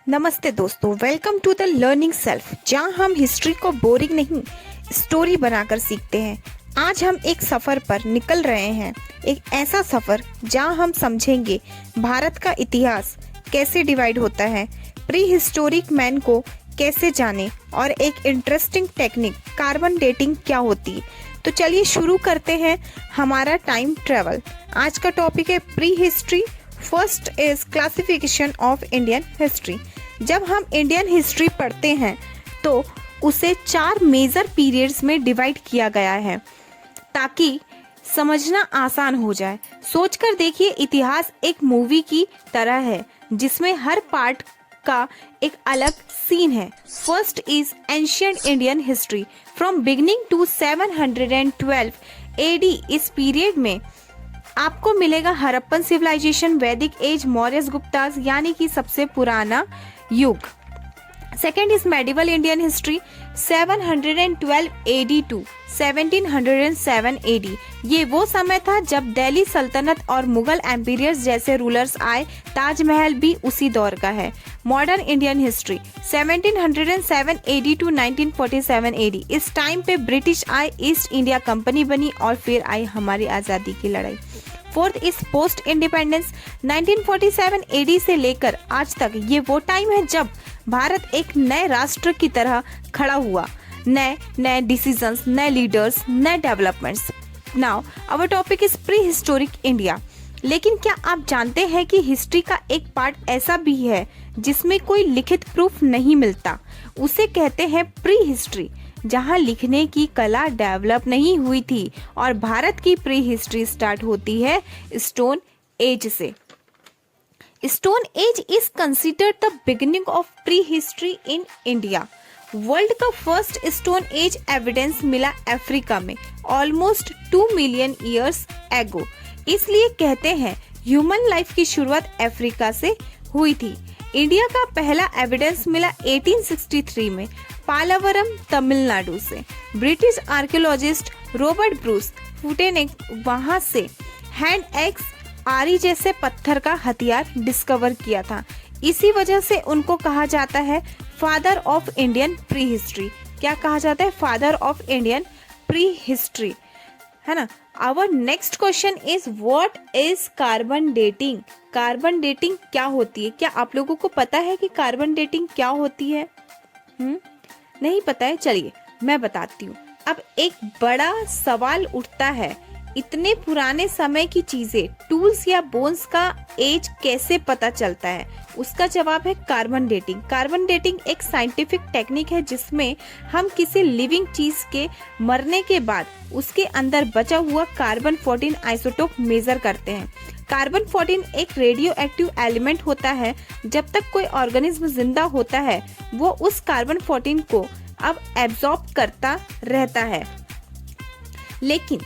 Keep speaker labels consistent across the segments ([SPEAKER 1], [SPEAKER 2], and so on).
[SPEAKER 1] नमस्ते दोस्तों, welcome to the learning self, जहां हम हिस्ट्री को बोरिंग नहीं स्टोरी बनाकर सीखते हैं। आज हम एक सफ़र पर निकल रहे हैं, एक ऐसा सफ़र जहां हम समझेंगे भारत का इतिहास कैसे डिवाइड होता है, प्री हिस्टोरिक मैन को कैसे जाने और एक इंटरेस्टिंग टेक्निक कार्बन डेटिंग क्या होती है। तो चलिए शुरू करते हैं हमारा टाइम ट्रेवल। आज का टॉपिक है pre history. First is classification of Indian history. जब हम इंडियन हिस्ट्री पढ़ते हैं तो उसे 4 मेजर पीरियड्स में डिवाइड किया गया है ताकि समझना आसान हो जाए। सोचकर देखिए, इतिहास एक मूवी की तरह है जिसमें हर पार्ट का एक अलग सीन है। First is ancient Indian history from beginning to 712 AD. इस पीरियड में आपको मिलेगा हड़प्पन सिविलाइजेशन, वैदिक एज, मौर्य गुप्तास यानी कि सबसे पुराना युग। Second is medieval Indian history 712 AD to 1707 AD. ये वो समय था जब दिल्ली सल्तनत और मुगल एम्पायर्स जैसे रूलर्स आए। ताजमहल भी उसी दौर का है। Modern Indian history 1707 AD to 1947 AD. इस टाइम पे ब्रिटिश आए, ईस्ट इंडिया कंपनी बनी और फिर आई हमारी आज़ादी की लड़ाई। Fourth is post independence 1947 AD से लेकर आज तक। ये वो टाइम है जब भारत एक नए राष्ट्र की तरह खड़ा हुआ। नए डिसीजंस, नए लीडर्स, नए developments. Now our topic is pre historic India. लेकिन क्या आप जानते हैं कि हिस्ट्री का एक पार्ट ऐसा भी है जिसमें कोई लिखित प्रूफ नहीं मिलता? उसे कहते हैं प्री हिस्ट्री, जहां लिखने की कला डेवलप नहीं हुई थी। और भारत की प्री हिस्ट्री स्टार्ट होती है स्टोन एज से। Stone age is considered the beginning of pre history in India. World का फर्स्ट स्टोन एज एविडेंस मिला अफ्रीका में ऑलमोस्ट 2 मिलियन ईयर्स एगो। इसलिए कहते हैं ह्यूमन लाइफ की शुरुआत अफ्रीका से हुई थी। इंडिया का पहला एविडेंस मिला 1863 में पालावरम, तमिलनाडु से। ब्रिटिश आर्कियोलॉजिस्ट रॉबर्ट ब्रूस फूटे ने वहां से हैंड एक्स, आरी जैसे पत्थर का हथियार डिस्कवर किया था। इसी वजह से उनको कहा जाता है father of Indian pre history. क्या कहा जाता है? Father of Indian pre history, है ना। Our next question is what is carbon dating. Carbon dating क्या होती है? क्या आप लोगों को पता है कि कार्बन डेटिंग क्या होती है? नहीं पता है? चलिए मैं बताती हूँ। अब एक बड़ा सवाल उठता है, इतने पुराने समय की चीजें, टूल्स या बोन्स का एज कैसे पता चलता है? उसका जवाब है कार्बन डेटिंग। कार्बन डेटिंग एक साइंटिफिक टेक्निक है जिसमें हम किसी लिविंग चीज के मरने के बाद उसके अंदर बचा हुआ कार्बन 14 आइसोटोप मेजर करते हैं। कार्बन 14 एक रेडियो एक्टिव एलिमेंट होता है। जब तक कोई ऑर्गेनिज्म जिंदा होता है वो उस कार्बन 14 को अब एब्जॉर्ब करता रहता है, लेकिन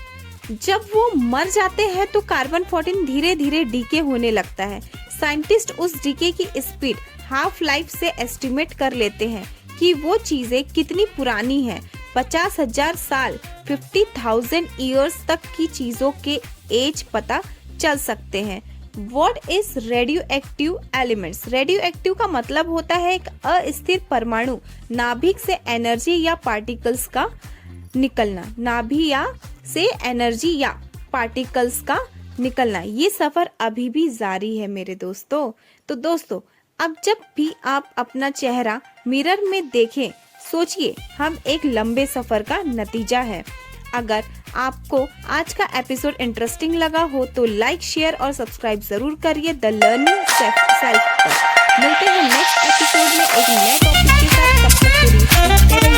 [SPEAKER 1] जब वो मर जाते हैं तो कार्बन 14 धीरे धीरे डीके होने लगता है। साइंटिस्ट उस डीके की स्पीड हाफ लाइफ से एस्टिमेट कर लेते हैं कि वो चीजें कितनी पुरानी हैं। 50,000 साल 50,000 ईयर्स तक की चीजों के एज पता चल सकते हैं। What is radio active elements? Radio active का मतलब होता है एक अस्थिर परमाणु नाभिक से एनर्जी या पार्टिकल्स का निकलना। नाभिक से एनर्जी या पार्टिकल्स का निकलना। ये सफर अभी भी जारी है मेरे दोस्तों। तो दोस्तों, अब जब भी आप अपना चेहरा मिरर में देखें, सोचिए हम एक लंबे सफर का नतीजा है। अगर आपको आज का एपिसोड इंटरेस्टिंग लगा हो तो लाइक, शेयर और सब्सक्राइब जरूर करिए द लर्निंग सेल्फ पर। मिलते हैं नेक्स्ट एपिसोड में एक नए टॉपिक के साथ। तब तक के लिए